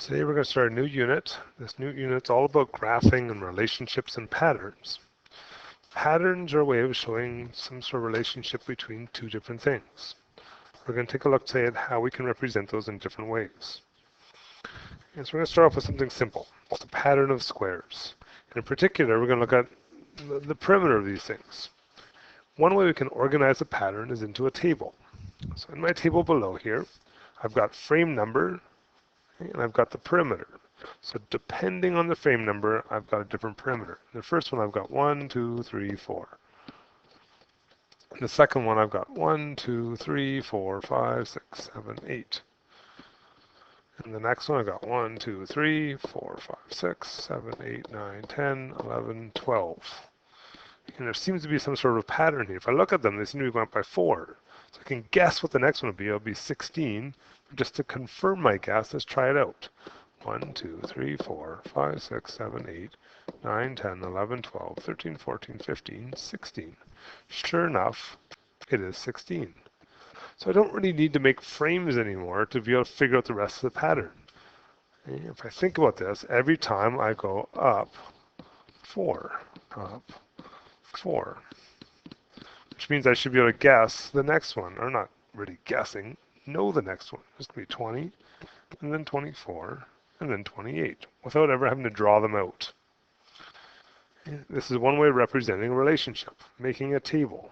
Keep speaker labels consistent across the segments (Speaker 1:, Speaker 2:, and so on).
Speaker 1: Today we're going to start a new unit. This new unit's all about graphing and relationships and patterns. Patterns are a way of showing some sort of relationship between two different things. We're going to take a look today at how we can represent those in different ways. And so we're going to start off with something simple. It's a pattern of squares. In particular, we're going to look at the perimeter of these things. One way we can organize a pattern is into a table. So in my table below here, I've got frame number, and I've got the perimeter. So depending on the frame number, I've got a different perimeter. The first one I've got 1, 2, 3, 4. And the second one I've got 1, 2, 3, 4, 5, 6, 7, 8. And the next one I've got 1, 2, 3, 4, 5, 6, 7, 8, 9, 10, 11, 12. And there seems to be some sort of pattern here. If I look at them, they seem to be going up by 4. So I can guess what the next one will be. It'll be 16. Just to confirm my guess, let's try it out. 1, 2, 3, 4, 5, 6, 7, 8, 9, 10, 11, 12, 13, 14, 15, 16. Sure enough, it is 16. So I don't really need to make frames anymore to be able to figure out the rest of the pattern. If I think about this, every time I go up 4, which means I should be able to guess the next one, or not really guessing, know the next one. It's going to be 20, and then 24, and then 28, without ever having to draw them out. This is one way of representing a relationship, making a table.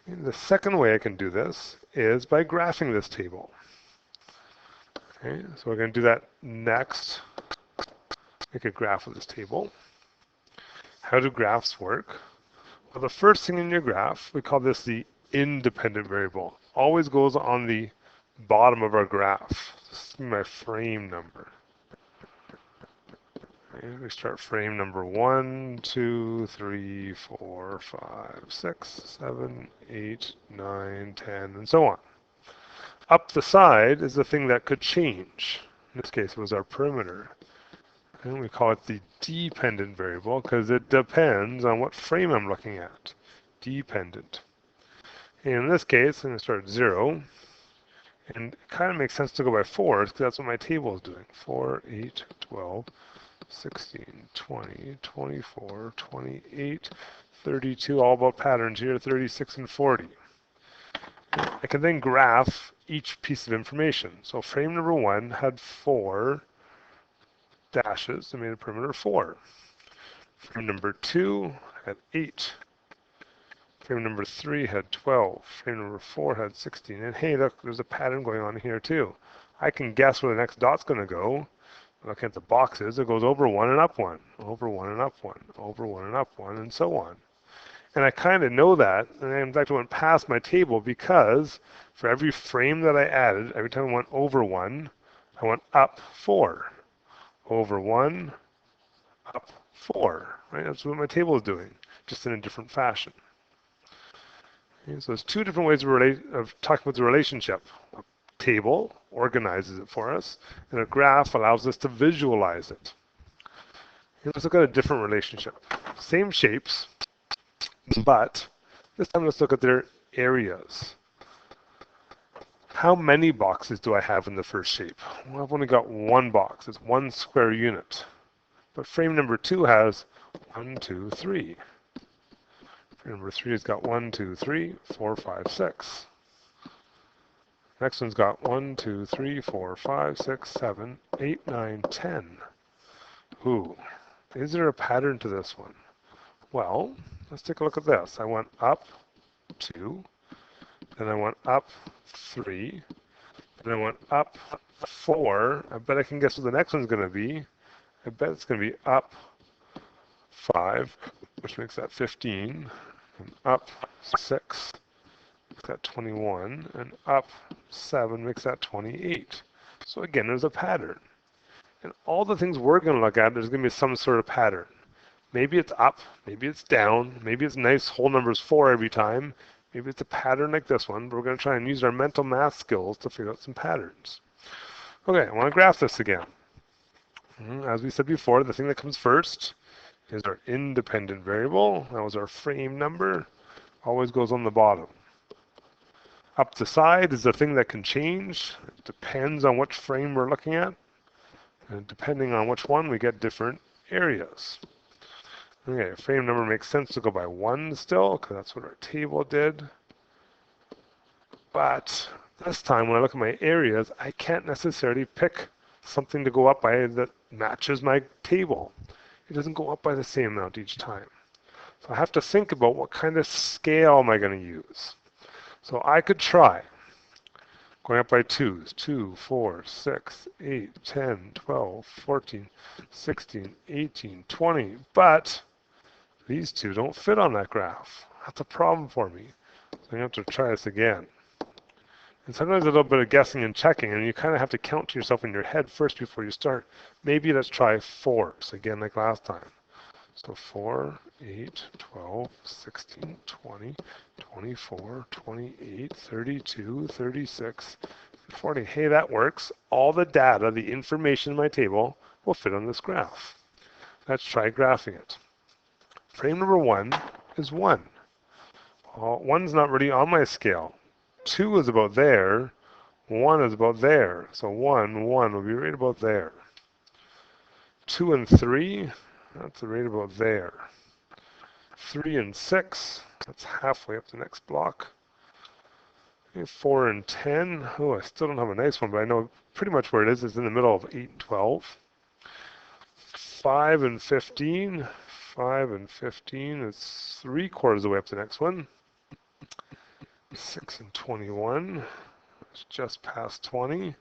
Speaker 1: And the second way I can do this is by graphing this table. Okay, so we're going to do that next. Make a graph of this table. How do graphs work? Well, the first thing in your graph, we call this the independent variable. Always goes on the bottom of our graph. This is my frame number. Okay, we start frame number 1, 2, 3, 4, 5, 6, 7, 8, 9, 10, and so on. Up the side is the thing that could change. In this case, it was our perimeter. And we call it the dependent variable because it depends on what frame I'm looking at. Dependent. And in this case, I'm going to start at 0. And it kind of makes sense to go by 4s because that's what my table is doing. 4, 8, 12, 16, 20, 24, 28, 32, all about patterns here, 36, and 40. I can then graph each piece of information. So frame number 1 had 4 dashes that made a perimeter of 4. Frame number 2 had 8. Frame number 3 had 12. Frame number 4 had 16. And hey, look, there's a pattern going on here too. I can guess where the next dot's going to go. Looking at the boxes, it goes over 1 and up 1, over 1 and up 1, over 1 and up 1, and so on. And I kind of know that, and I in fact went past my table because for every frame that I added, every time I went over 1, I went up 4. Over 1, up 4, right? That's what my table is doing, just in a different fashion. Okay, so there's two different ways of talking about the relationship. A table organizes it for us, and a graph allows us to visualize it. Okay, let's look at a different relationship. Same shapes, but this time let's look at their areas. How many boxes do I have in the first shape? Well, I've only got one box. It's 1 square unit. But frame number 2 has 1, 2, 3. Frame number 3 has got 1, 2, 3, 4, 5, 6. Next one's got 1, 2, 3, 4, 5, 6, 7, 8, 9, 10. Ooh, is there a pattern to this one? Well, let's take a look at this. I went up 2. Then I went up 3, then I went up 4. I bet I can guess what the next one's going to be. I bet it's going to be up 5, which makes that 15, and up 6, makes that 21, and up 7 makes that 28. So again, there's a pattern. And all the things we're going to look at, there's going to be some sort of pattern. Maybe it's up, maybe it's down, maybe it's nice whole numbers 4 every time. Maybe it's a pattern like this one, but we're going to try and use our mental math skills to figure out some patterns. Okay, I want to graph this again. As we said before, the thing that comes first is our independent variable. That was our frame number. Always goes on the bottom. Up the side is the thing that can change. It depends on which frame we're looking at. And depending on which one, we get different areas. Okay, frame number makes sense to go by 1 still, because that's what our table did. But this time, when I look at my areas, I can't necessarily pick something to go up by that matches my table. It doesn't go up by the same amount each time. So I have to think about what kind of scale am I going to use. So I could try going up by 2s, 2, 4, 6, 8, 10, 12, 14, 16, 18, 20, but these two don't fit on that graph. That's a problem for me. So I'm going to have to try this again. And sometimes a little bit of guessing and checking, and you kind of have to count to yourself in your head first before you start. Maybe let's try 4s again like last time. So 4, 8, 12, 16, 20, 24, 28, 32, 36, 40. Hey, that works. All the data, the information in my table will fit on this graph. Let's try graphing it. Frame number 1 is 1. Well, 1's not really on my scale. 2 is about there. 1 is about there. So 1 will be right about there. 2 and 3, that's right about there. 3 and 6, that's halfway up the next block. Okay, 4 and 10, oh, I still don't have a nice one, but I know pretty much where it is. It's in the middle of 8 and 12. 5 and 15, 5 and 15 is 3/4 of the way up the next one. 6 and 21, it's just past 20.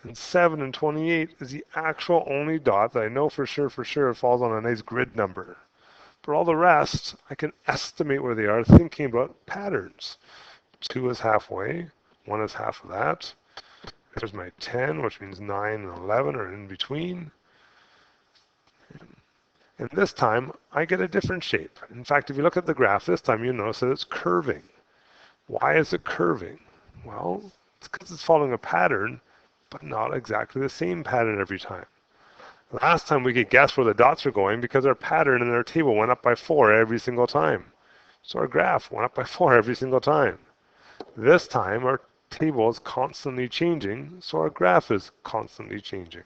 Speaker 1: And 7 and 28 is the actual only dot that I know for sure it falls on a nice grid number. But all the rest, I can estimate where they are thinking about patterns. 2 is halfway, 1 is half of that. There's my 10, which means 9 and 11 are in between. And this time, I get a different shape. In fact, if you look at the graph this time, you'll notice that it's curving. Why is it curving? Well, it's because it's following a pattern, but not exactly the same pattern every time. Last time we could guess where the dots are going because our pattern in our table went up by 4 every single time. So our graph went up by 4 every single time. This time our table is constantly changing, so our graph is constantly changing.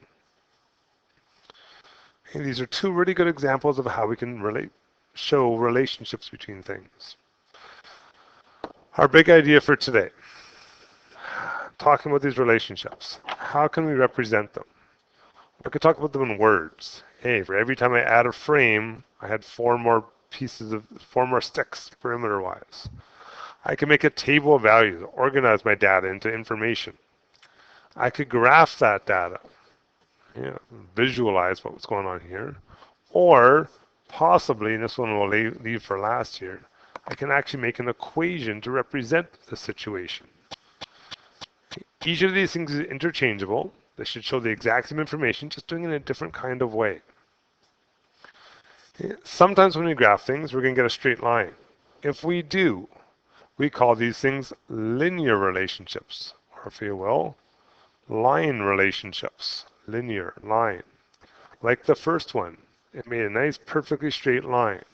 Speaker 1: Okay, these are two really good examples of how we can show relationships between things. Our big idea for today, talking about these relationships. How can we represent them? I could talk about them in words. Hey, for every time I add a frame, I had 4 more sticks perimeter-wise. I can make a table of values, organize my data into information. I could graph that data, visualize what's going on here, or possibly, and this one we'll leave for last year, I can actually make an equation to represent the situation. Each of these things is interchangeable. They should show the exact same information, just doing it in a different kind of way. Sometimes when we graph things, we're going to get a straight line. If we do, we call these things linear relationships, or if you will, line relationships. Linear, line. Like the first one, it made a nice, perfectly straight line.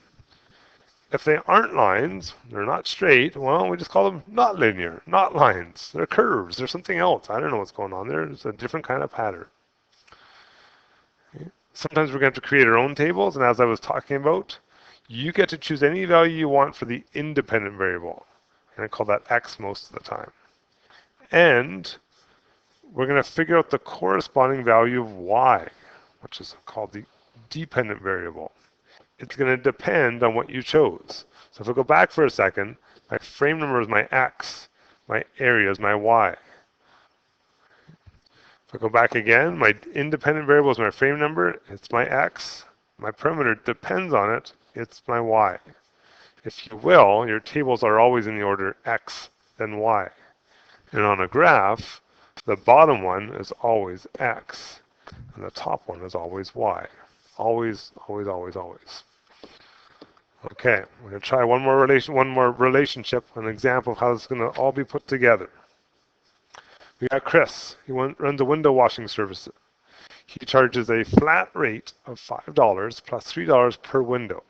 Speaker 1: If they aren't lines, they're not straight, well, we just call them not linear, not lines. They're curves, they're something else. I don't know what's going on there. It's a different kind of pattern. Okay. Sometimes we're going to have to create our own tables, and as I was talking about, you get to choose any value you want for the independent variable. And I call that x most of the time. And we're going to figure out the corresponding value of y, which is called the dependent variable. It's going to depend on what you chose. So if I go back for a second, my frame number is my x, my area is my y. If I go back again, my independent variable is my frame number, it's my x. My perimeter depends on it, it's my y. If you will, your tables are always in the order x, then y. And on a graph, the bottom one is always x, and the top one is always y. Always, always, always, always. Okay, we're going to try one more relationship, an example of how this is going to all be put together. We got Chris. He runs a window washing service. He charges a flat rate of $5 plus $3 per window.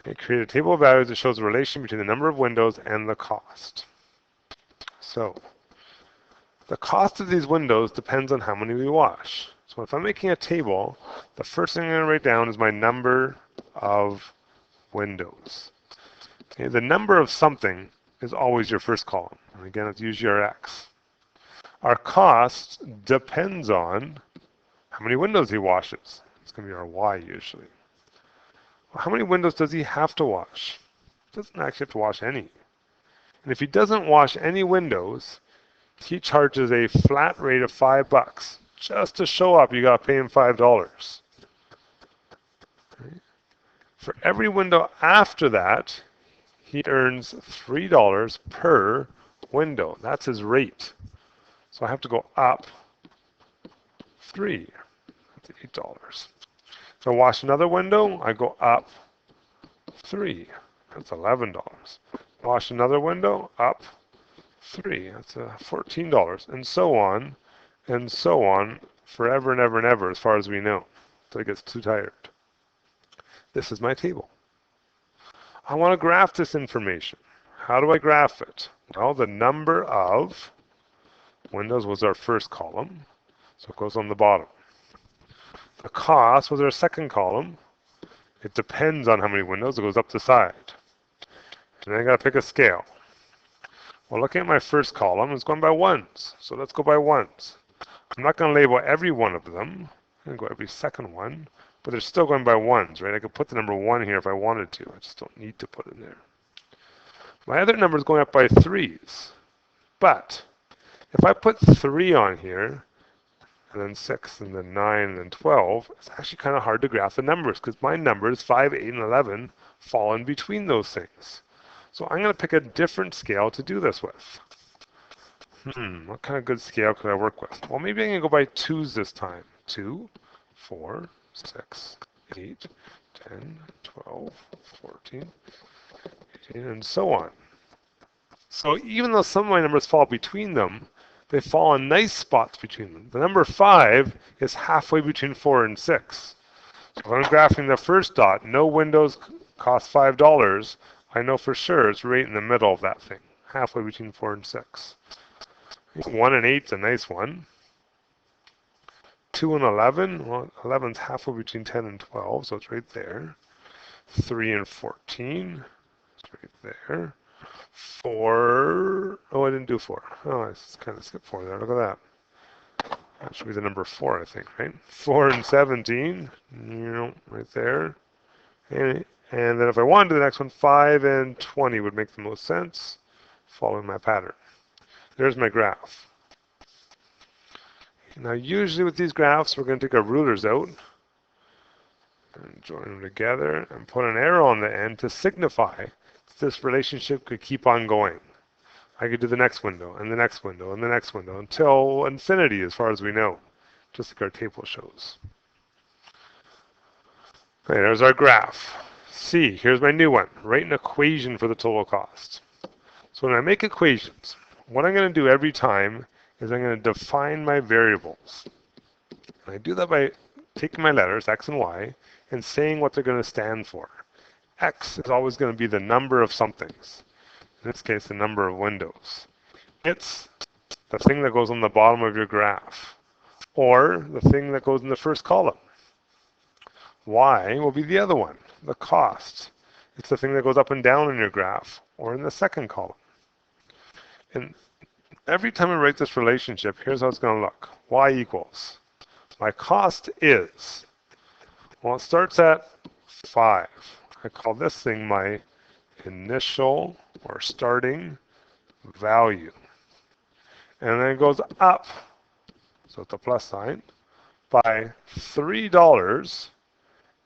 Speaker 1: Okay, create a table of values that shows the relation between the number of windows and the cost. So the cost of these windows depends on how many we wash. So if I'm making a table, the first thing I'm going to write down is my number of windows. Okay, the number of something is always your first column. And again, it's usually our X. Our cost depends on how many windows he washes. It's going to be our Y usually. Well, how many windows does he have to wash? He doesn't actually have to wash any. And if he doesn't wash any windows, he charges a flat rate of $5. Just to show up, you got to pay him $5. Okay. For every window after that, he earns $3 per window. That's his rate. So I have to go up 3. That's $8. If I wash another window, I go up 3. That's $11. Wash another window, up 3. That's $14. And so on, forever and ever and ever, as far as we know, until it gets too tired. This is my table. I want to graph this information. How do I graph it? Well, the number of windows was our first column, so it goes on the bottom. The cost was our second column. It depends on how many windows. It goes up the side. And then I got to pick a scale. Well, looking at my first column, it's going by ones. So let's go by ones. I'm not going to label every one of them. I'm going to go every second one. But they're still going by ones, right? I could put the number 1 here if I wanted to. I just don't need to put it there. My other number is going up by 3s. But if I put 3 on here, and then 6, and then 9, and then 12, it's actually kind of hard to graph the numbers because my numbers, 5, 8, and 11, fall in between those things. So I'm going to pick a different scale to do this with. What kind of good scale could I work with? Well, maybe I can go by 2s this time. 2, 4, 6, 8, 10, 12, 14, 18, and so on. So even though some of my numbers fall between them, they fall in nice spots between them. The number 5 is halfway between 4 and 6. So if I'm graphing the first dot, no windows cost $5, I know for sure it's right in the middle of that thing, halfway between 4 and 6. 1 and 8 is a nice one. 2 and 11, well, 11 is halfway between 10 and 12, so it's right there. 3 and 14, it's right there. 4, oh, I didn't do 4. Oh, I kind of skipped 4 there. Look at that. That should be the number 4, I think, right? 4 and 17, right there. And then if I wanted to do the next one, 5 and 20 would make the most sense, following my pattern. There's my graph. Now, usually with these graphs, we're going to take our rulers out and join them together and put an arrow on the end to signify that this relationship could keep on going. I could do the next window and the next window and the next window until infinity, as far as we know, just like our table shows. Okay, there's our graph. C, here's my new one. Write an equation for the total cost. So when I make equations, what I'm going to do every time is I'm going to define my variables. And I do that by taking my letters, X and Y, and saying what they're going to stand for. X is always going to be the number of somethings. In this case, the number of windows. It's the thing that goes on the bottom of your graph, or the thing that goes in the first column. Y will be the other one, the cost. It's the thing that goes up and down in your graph, or in the second column. And every time I write this relationship, here's how it's going to look. Y equals. My cost is, well, it starts at 5. I call this thing my initial or starting value. And then it goes up, so it's a plus sign, by $3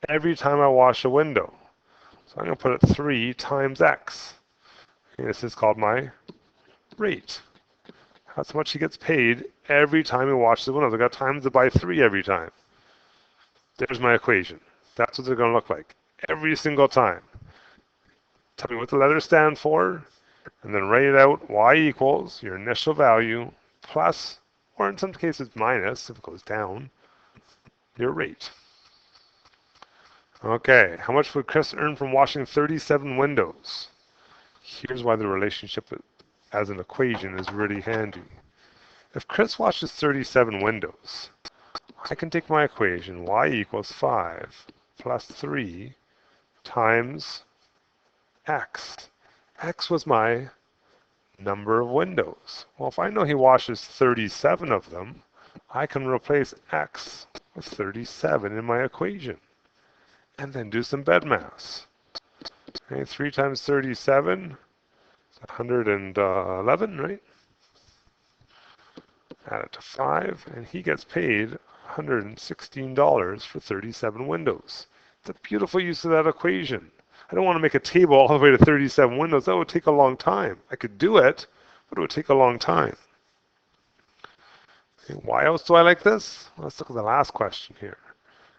Speaker 1: every time I wash a window. So I'm going to put it 3 times X. And this is called my rate. That's how much he gets paid every time he washes the windows. I've got times it by 3 every time. There's my equation. That's what they're going to look like every single time. Tell me what the letters stand for, and then write it out. Y equals your initial value plus, or in some cases minus, if it goes down, your rate. Okay, how much would Chris earn from washing 37 windows? Here's why the relationship as an equation is really handy. If Chris washes 37 windows, I can take my equation y equals 5 plus 3 times x. X was my number of windows. Well, if I know he washes 37 of them, I can replace x with 37 in my equation and then do some bed maths. Okay, 3 times 37 is 111, right? Add it to 5, and he gets paid $116 for 37 windows. It's a beautiful use of that equation. I don't want to make a table all the way to 37 windows. That would take a long time. I could do it, but it would take a long time. Okay, why else do I like this? Let's look at the last question here.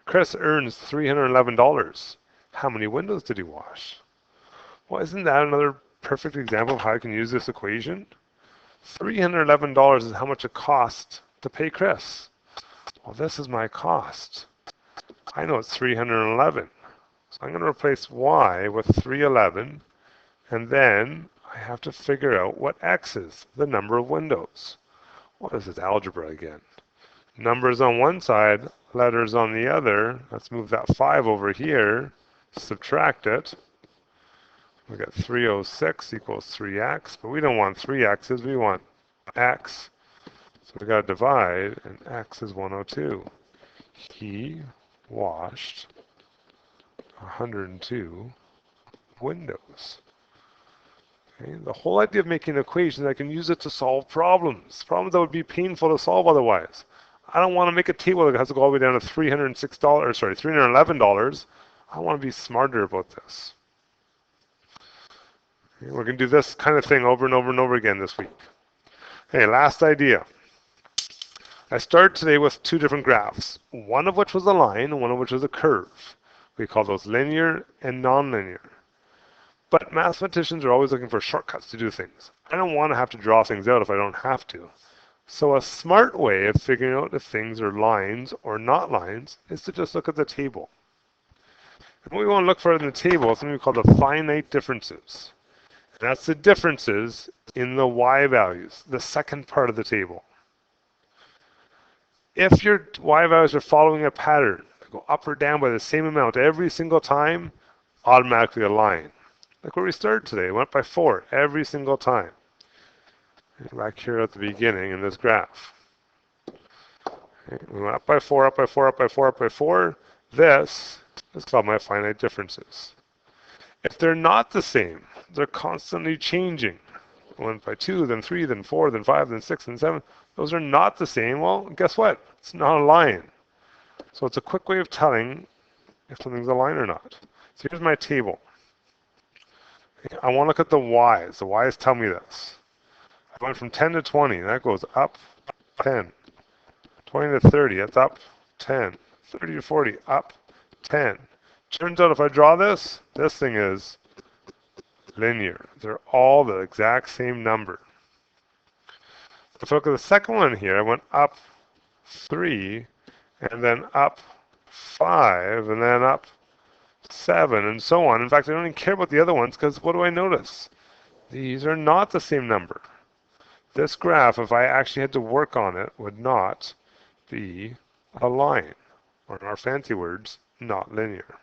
Speaker 1: Chris earns $311. How many windows did he wash? Well, isn't that another perfect example of how I can use this equation? $311 is how much it cost to pay Chris. Well, this is my cost. I know it's 311. So I'm going to replace y with 311, and then I have to figure out what x is, the number of windows. What is this algebra again? Numbers on one side, letters on the other. Let's move that 5 over here, subtract it. We got 306 equals 3x, but we don't want 3x's, we want x. So we got to divide, and x is 102. He washed 102 windows. Okay? The whole idea of making equations, I can use it to solve problems that would be painful to solve otherwise. I don't want to make a table that has to go all the way down to $311. I want to be smarter about this. Okay, we're going to do this kind of thing over and over and over again this week. Okay, last idea. I started today with 2 different graphs, one of which was a line and one of which was a curve. We call those linear and nonlinear. But mathematicians are always looking for shortcuts to do things. I don't want to have to draw things out if I don't have to. So a smart way of figuring out if things are lines or not lines is to just look at the table. And what we want to look for in the table is something we call the finite differences. And that's the differences in the y values, the second part of the table. If your y values are following a pattern, they go up or down by the same amount every single time, automatically a line. Like where we started today, went by 4 every single time. Back here at the beginning in this graph. Okay, we went up by 4, up by 4, up by 4, up by 4. This is called my finite differences. If they're not the same, they're constantly changing. Went by 2, then 3, then 4, then 5, then 6, then 7. Those are not the same. Well, guess what? It's not a line. So it's a quick way of telling if something's a line or not. So here's my table. Okay, I want to look at the y's. The y's tell me this. I went from 10 to 20. That goes up 10. 20 to 30. That's up 10. 30 to 40. Up 10. Turns out if I draw this, this thing is linear. They're all the exact same number. If I look at the second one here, I went up 3, and then up 5, and then up 7, and so on. In fact, I don't even care about the other ones, because what do I notice? These are not the same number. This graph, if I actually had to work on it, would not be a line, or in our fancy words, not linear.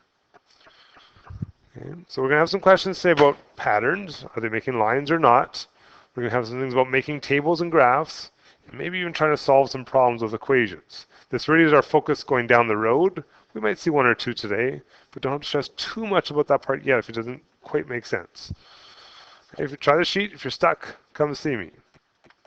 Speaker 1: Okay, so we're going to have some questions today about patterns. Are they making lines or not? We're going to have some things about making tables and graphs, and maybe even trying to solve some problems with equations. This really is our focus going down the road. We might see 1 or 2 today, but don't have to stress too much about that part yet if it doesn't quite make sense. Okay, if you try the sheet, if you're stuck, come see me.